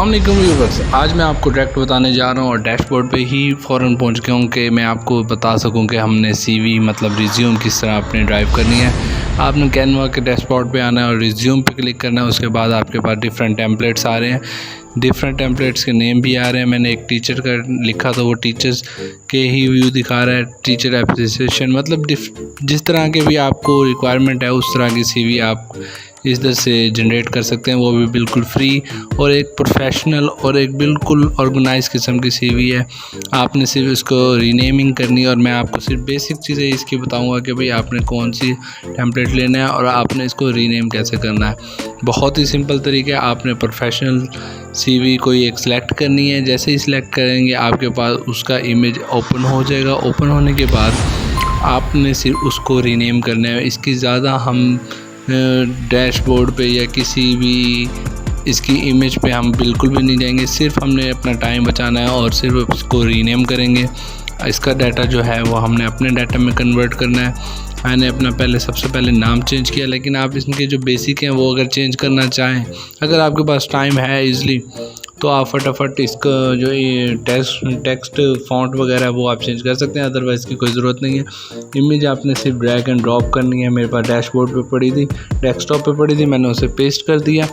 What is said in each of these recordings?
अस्सलाम वालेकुम व्यूअर्स, आज मैं आपको डायरेक्ट बताने जा रहा हूँ और डैशबोर्ड पे ही फ़ौरन पहुँच गया हूँ कि मैं आपको बता सकूँ कि हमने सीवी मतलब रिज्यूम किस तरह अपने ड्राइव करनी है। आपने कैनवा के डैशबोर्ड पे आना है और रिज्यूम पे क्लिक करना है। उसके बाद आपके पास डिफरेंट टेम्पलेट्स आ रहे हैं, डिफरेंट टेम्पलेट्स के नेम भी आ रहे हैं। मैंने एक टीचर का लिखा तो वो टीचर्स के ही व्यू दिखा रहा है। टीचर एप्रिसिएशन मतलब जिस तरह के भी आपको रिक्वायरमेंट है उस तरह की सीवी आप इधर से जनरेट कर सकते हैं, वो भी बिल्कुल फ्री और एक प्रोफेशनल और एक बिल्कुल ऑर्गेनाइज किस्म की सीवी है। आपने सिर्फ इसको रीनेमिंग करनी है और मैं आपको सिर्फ बेसिक चीज़ें इसकी बताऊंगा कि भाई आपने कौन सी टेम्पलेट लेना है और आपने इसको रीनेम कैसे करना है। बहुत ही सिंपल तरीका है। आपने प्रोफेशनल सीवी कोई एक सिलेक्ट करनी है। जैसे ही सिलेक्ट करेंगे आपके पास उसका इमेज ओपन हो जाएगा। ओपन होने के बाद आपने सिर्फ उसको रीनेम करना है। इसकी ज़्यादा हम डैशबोर्ड पे या किसी भी इसकी इमेज पे हम बिल्कुल भी नहीं जाएंगे। सिर्फ हमने अपना टाइम बचाना है और सिर्फ उसको रीनेम करेंगे। इसका डाटा जो है वो हमने अपने डाटा में कन्वर्ट करना है। मैंने अपना सबसे पहले नाम चेंज किया, लेकिन आप इसके जो बेसिक हैं वो अगर चेंज करना चाहें, अगर आपके पास टाइम है ईज़िली, तो आप फटाफट इसका जो ये टेक्स्ट फॉन्ट वगैरह वो आप चेंज कर सकते हैं, अदरवाइज़ की कोई ज़रूरत नहीं है। इमेज आपने सिर्फ ड्रैग एंड ड्रॉप करनी है। मेरे पास डैशबोर्ड पे पड़ी थी, डेस्कटॉप पे पड़ी थी, मैंने उसे पेस्ट कर दिया।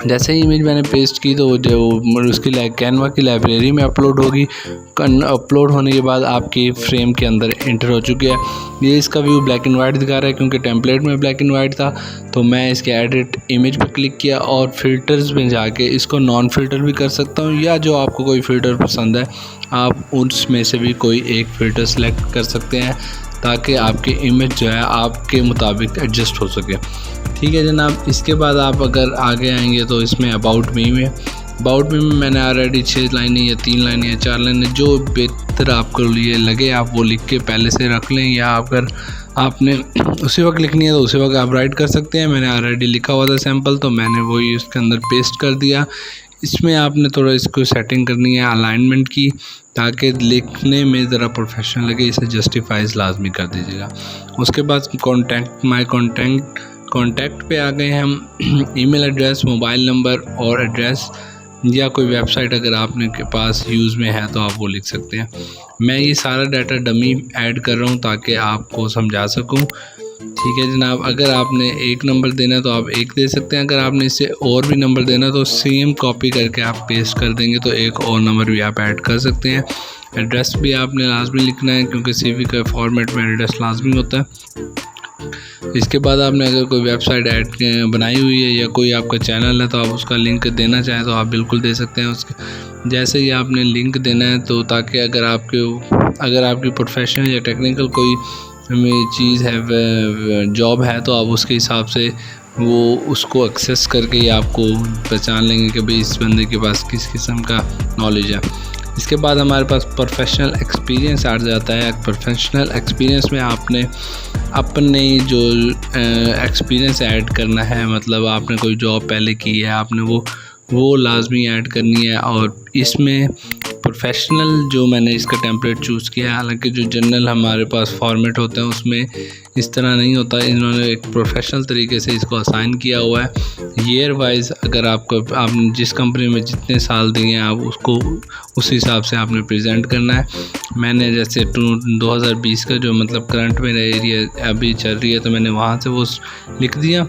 जैसे ही इमेज मैंने पेस्ट की तो जो उसकी कैनवा की लाइब्रेरी में अपलोड होगी। अपलोड होने के बाद आपकी फ्रेम के अंदर इंटर हो चुकी है। ये इसका व्यू ब्लैक एंड वाइट दिखा रहा है क्योंकि टेम्पलेट में ब्लैक एंड वाइट था। तो मैं इसके एडिट इमेज पर क्लिक किया और फिल्टर्स में जाके इसको नॉन फिल्टर भी कर सकता हूँ, या जो आपको कोई फ़िल्टर पसंद है आप उसमें से भी कोई एक फ़िल्टर सेलेक्ट कर सकते हैं ताकि आपकी इमेज जो है आपके मुताबिक एडजस्ट हो सके। ठीक है जनाब। इसके बाद आप अगर आगे आएंगे तो इसमें अबाउट मी में मैंने ऑलरेडी 6 लाइनें या 3 लाइनें या 4 लाइनें जो बेहतर आपको लिए लगे आप वो लिख के पहले से रख लें, या अगर आपने उसी वक्त लिखनी है तो उसी वक्त आप राइट कर सकते हैं। मैंने ऑलरेडी लिखा हुआ था सैम्पल, तो मैंने वही उसके अंदर पेस्ट कर दिया। इसमें आपने थोड़ा इसको सेटिंग करनी है अलाइनमेंट की, ताकि लिखने में ज़रा प्रोफेशनल लगे। इसे जस्टिफाइज लाजमी कर दीजिएगा। उसके बाद कॉन्टैक्ट पे आ गए हम। ईमेल एड्रेस, मोबाइल नंबर और एड्रेस या कोई वेबसाइट अगर आपने के पास यूज़ में है तो आप वो लिख सकते हैं। मैं ये सारा डाटा डमी ऐड कर रहा हूँ ताकि आपको समझा सकूँ। ठीक है जनाब। अगर आपने एक नंबर देना है तो आप एक दे सकते हैं। अगर आपने इससे और भी नंबर देना है तो सेम कॉपी करके आप पेस्ट कर देंगे तो एक और नंबर भी आप ऐड कर सकते हैं। एड्रेस भी आपने लाजमी लिखना है क्योंकि सीवी का फॉर्मेट में एड्रेस लाजमी होता है। इसके बाद आपने अगर कोई वेबसाइट ऐड बनाई हुई है या कोई आपका चैनल है तो आप उसका लिंक देना चाहें तो आप बिल्कुल दे सकते हैं। उसके जैसे ही आपने लिंक देना है तो ताकि अगर आपकी प्रोफेशनल या टेक्निकल कोई चीज़ है, जॉब है, तो आप उसके हिसाब से वो उसको एक्सेस करके ही आपको पहचान लेंगे कि भाई इस बंदे के पास किस किस्म का नॉलेज है। इसके बाद हमारे पास प्रोफेशनल एक्सपीरियंस आ जाता है। प्रोफेशनल एक्सपीरियंस में आपने अपने जो एक्सपीरियंस ऐड करना है, मतलब आपने कोई जॉब पहले की है आपने वो लाजमी ऐड करनी है। और इसमें प्रोफेशनल जो मैंने इसका टेम्पलेट चूज़ किया है, हालांकि जो जनरल हमारे पास फॉर्मेट होते हैं उसमें इस तरह नहीं होता। इन्होंने एक प्रोफेशनल तरीके से इसको असाइन किया हुआ है ईयर वाइज। अगर आपने जिस कंपनी में जितने साल दिए हैं आप उसको उस हिसाब से आपने प्रेजेंट करना है। मैंने जैसे 2020 का जो मतलब करंट मेरा एरिया अभी चल रही है तो मैंने वहाँ से वो लिख दिया।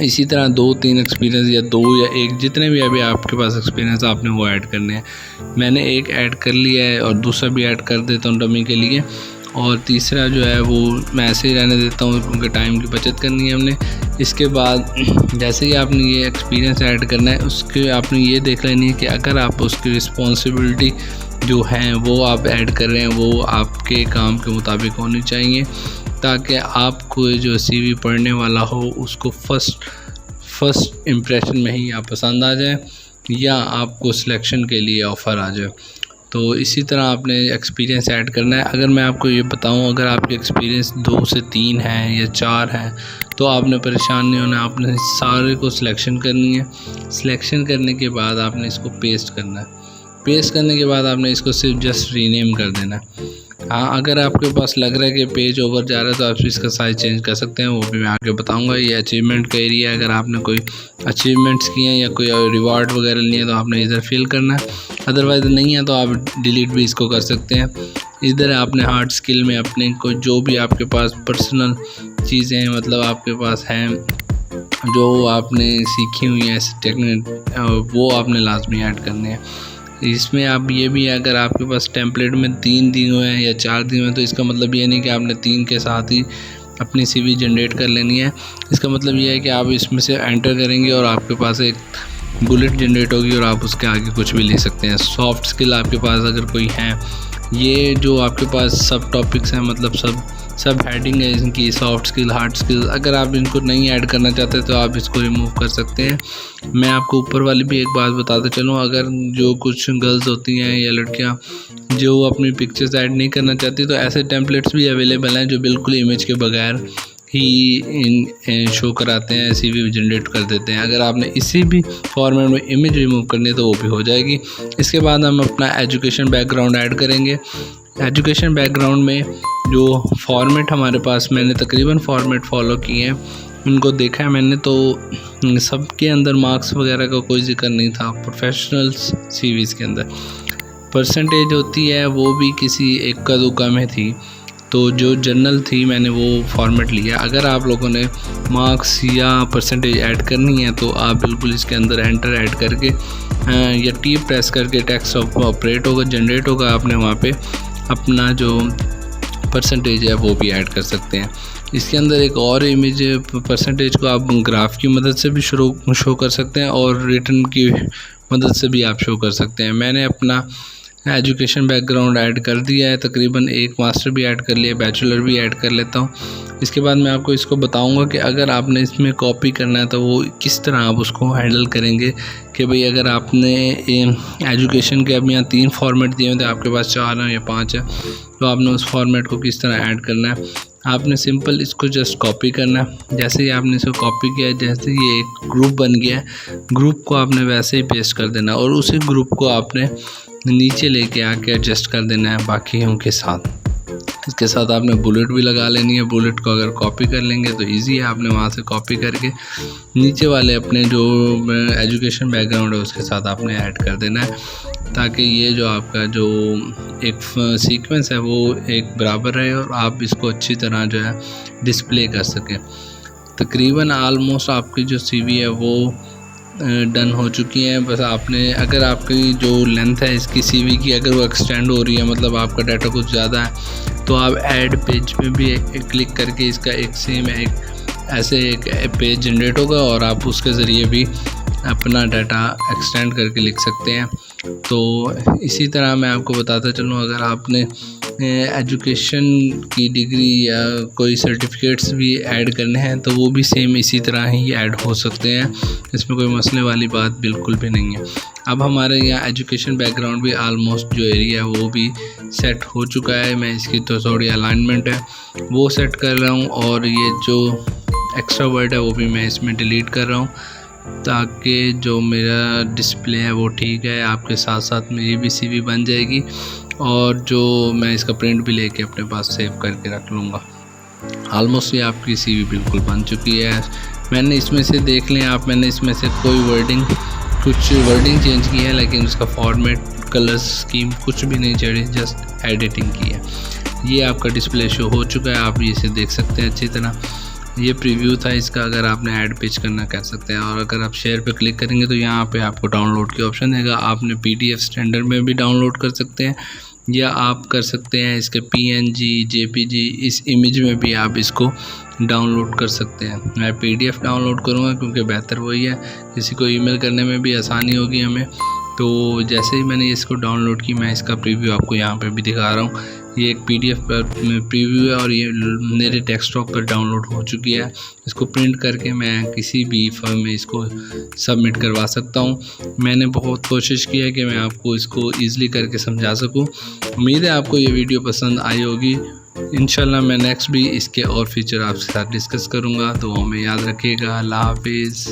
इसी तरह 2-3 एक्सपीरियंस या 2 या 1 जितने भी अभी आपके पास एक्सपीरियंस आपने वो ऐड करने हैं। मैंने एक ऐड कर लिया है और दूसरा भी ऐड कर देता हूँ डमी के लिए, और तीसरा जो है वो मैं ऐसे ही रहने देता हूँ क्योंकि टाइम की बचत करनी है हमने। इसके बाद जैसे ही आपने ये एक्सपीरियंस ऐड करना है उसके आपने ये देख लेनी है कि अगर आप उसकी रिस्पॉन्सिबिलिटी जो हैं वो आप ऐड कर रहे हैं वो आपके काम के मुताबिक होनी चाहिए, ताकि आपको जो सीवी पढ़ने वाला हो उसको फर्स्ट इम्प्रेशन में ही आप पसंद आ जाए या आपको सिलेक्शन के लिए ऑफ़र आ जाए। तो इसी तरह आपने एक्सपीरियंस ऐड करना है। अगर मैं आपको ये बताऊं, अगर आपके एक्सपीरियंस 2 से 3 है या 4 है तो आपने परेशान नहीं होना। आपने सारे को सिलेक्शन करनी है। सिलेक्शन करने के बाद आपने इसको पेस्ट करना है। पेस्ट करने के बाद आपने इसको सिर्फ जस्ट रीनेम कर देना है। हाँ, अगर आपके पास लग रहा है कि पेज ओवर जा रहा है तो आप इसका साइज़ चेंज कर सकते हैं, वो भी मैं आगे बताऊंगा। ये अचीवमेंट का एरिया है, अगर आपने कोई अचीवमेंट्स किए हैं या कोई रिवार्ड वगैरह लिए तो आपने इधर फिल करना है, अदरवाइज़ नहीं है तो आप डिलीट भी इसको कर सकते हैं। इधर आपने हार्ड स्किल में अपने को जो भी आपके पास पर्सनल चीज़ें हैं, मतलब आपके पास हैं जो आपने सीखी हुई हैं ऐसी टेक्निक, वो आपने लाजमी ऐड करने हैं। इसमें आप ये भी है, अगर आपके पास टेम्पलेट में 3 दिए हुए हैं या 4 दिए हुए हैं तो इसका मतलब ये नहीं कि आपने 3 के साथ ही अपनी CV जनरेट कर लेनी है। इसका मतलब ये है कि आप इसमें से एंटर करेंगे और आपके पास एक बुलेट जनरेट होगी और आप उसके आगे कुछ भी ले सकते हैं। सॉफ्ट स्किल आपके पास अगर कोई है, ये जो आपके पास सब टॉपिक्स हैं, मतलब सब हेडिंग है इनकी, सॉफ्ट स्किल, हार्ड स्किल, अगर आप इनको नहीं ऐड करना चाहते तो आप इसको रिमूव कर सकते हैं। मैं आपको ऊपर वाली भी एक बात बताता चलूँ, अगर जो कुछ गर्ल्स होती हैं या लड़कियां जो अपनी पिक्चर्स ऐड नहीं करना चाहती तो ऐसे टेम्पलेट्स भी अवेलेबल हैं जो बिल्कुल इमेज के बगैर ही शो कराते हैं, CV जनरेट कर देते हैं। अगर आपने इसी भी फॉर्मेट में इमेज रिमूव करनी है तो वो भी हो जाएगी। इसके बाद हम अपना एजुकेशन बैकग्राउंड ऐड करेंगे। एजुकेशन बैकग्राउंड में जो फॉर्मेट हमारे पास, मैंने तकरीबन फॉर्मेट फॉलो किए हैं, उनको देखा है मैंने, तो सबके अंदर मार्क्स वगैरह का कोई जिक्र नहीं था। प्रोफेशनल CVs के अंदर परसेंटेज होती है वो भी किसी एक का दुक्का में थी, तो जो जनरल थी मैंने वो फॉर्मेट लिया। अगर आप लोगों ने मार्क्स या परसेंटेज ऐड करनी है तो आप बिल्कुल इसके अंदर एंटर ऐड करके या T प्रेस करके टेक्स्ट ऑपरेट होगा, जनरेट होगा, आपने वहाँ पे अपना जो परसेंटेज है वो भी ऐड कर सकते हैं। इसके अंदर एक और इमेज परसेंटेज को आप ग्राफ की मदद से भी शो कर सकते हैं और रिटर्न की मदद से भी आप शो कर सकते हैं। मैंने अपना एजुकेशन बैकग्राउंड ऐड कर दिया है, तकरीबन एक मास्टर भी ऐड कर लिया, बैचलर भी ऐड कर लेता हूँ। इसके बाद मैं आपको इसको बताऊंगा कि अगर आपने इसमें कॉपी करना है तो वो किस तरह आप उसको हैंडल करेंगे। कि भाई अगर आपने एजुकेशन के अब यहाँ 3 फॉर्मेट दिए हैं तो आपके पास 4 है या 5 है, तो आपने उस फॉर्मेट को किस तरह ऐड करना है। आपने सिंपल इसको जस्ट कॉपी करना है। जैसे ही आपने इसको कॉपी किया, जैसे ये एक ग्रुप बन गया है, ग्रुप को आपने वैसे ही पेस्ट कर देना और उसी ग्रुप को आपने नीचे लेके आके एडजस्ट कर देना है बाकियों के साथ। इसके साथ आपने बुलेट भी लगा लेनी है। बुलेट को अगर कॉपी कर लेंगे तो इजी है, आपने वहाँ से कॉपी करके नीचे वाले अपने जो एजुकेशन बैकग्राउंड है उसके साथ आपने ऐड कर देना है, ताकि ये जो आपका जो एक सीक्वेंस है वो एक बराबर रहे और आप इसको अच्छी तरह जो है डिस्प्ले कर सकें। तकरीबन आलमोस्ट आपकी जो CV है वो डन हो चुकी हैं। बस आपने, अगर आपकी जो लेंथ है इसकी CV की, अगर वो एक्सटेंड हो रही है, मतलब आपका डाटा कुछ ज़्यादा है, तो आप ऐड पेज पे भी क्लिक करके इसका एक सेम ऐसे एक पेज जनरेट होगा और आप उसके ज़रिए भी अपना डाटा एक्सटेंड करके लिख सकते हैं। तो इसी तरह मैं आपको बताता चलूँ, अगर आपने एजुकेशन की डिग्री या कोई सर्टिफिकेट्स भी ऐड करने हैं तो वो भी सेम इसी तरह ही ऐड हो सकते हैं, इसमें कोई मसले वाली बात बिल्कुल भी नहीं है। अब हमारे यहाँ एजुकेशन बैकग्राउंड भी आलमोस्ट जो एरिया है वो भी सेट हो चुका है। मैं इसकी तो थोड़ी अलाइनमेंट है वो सेट कर रहा हूँ और ये जो एक्स्ट्रा वर्ड है वो भी मैं इसमें डिलीट कर रहा हूँ, ताकि जो मेरा डिस्प्ले है वो ठीक है। आपके साथ साथ मेरी भी CV बन जाएगी और जो मैं इसका प्रिंट भी लेके अपने पास सेव करके रख लूँगा। ऑलमोस्ट ये आपकी CV बिल्कुल बन चुकी है। मैंने इसमें से देख लें आप, मैंने इसमें से कुछ वर्डिंग चेंज की है, लेकिन उसका फॉर्मेट, कलर स्कीम कुछ भी नहीं चढ़ी, जस्ट एडिटिंग की है। ये आपका डिस्प्ले शो हो चुका है, आप इसे देख सकते हैं अच्छी तरह। ये प्रीव्यू था इसका, अगर आपने ऐड पेज करना कर सकते हैं। और अगर आप शेयर पे क्लिक करेंगे तो यहाँ पे आपको डाउनलोड की ऑप्शन देगा। आपने PDF स्टैंडर्ड में भी डाउनलोड कर सकते हैं या आप कर सकते हैं इसके PNG, JPG, इस इमेज में भी आप इसको डाउनलोड कर सकते हैं। मैं PDF डाउनलोड करूँगा क्योंकि बेहतर वही है, किसी को ईमेल करने में भी आसानी होगी हमें। तो जैसे ही मैंने इसको डाउनलोड की, मैं इसका प्रीव्यू आपको यहाँ पे भी दिखा रहा हूँ। ये एक PDF पर प्रीव्यू है और ये मेरे डेस्कटॉप पर डाउनलोड हो चुकी है। इसको प्रिंट करके मैं किसी भी फर्म में इसको सबमिट करवा सकता हूँ। मैंने बहुत कोशिश की है कि मैं आपको इसको ईज़िली करके समझा सकूँ। उम्मीद है आपको ये वीडियो पसंद आई होगी। इंशाल्लाह मैं नेक्स्ट भी इसके और फीचर आपके साथ डिस्कस करूँगा। तो हमें याद रखिएगा। अल्लाह हाफिज़।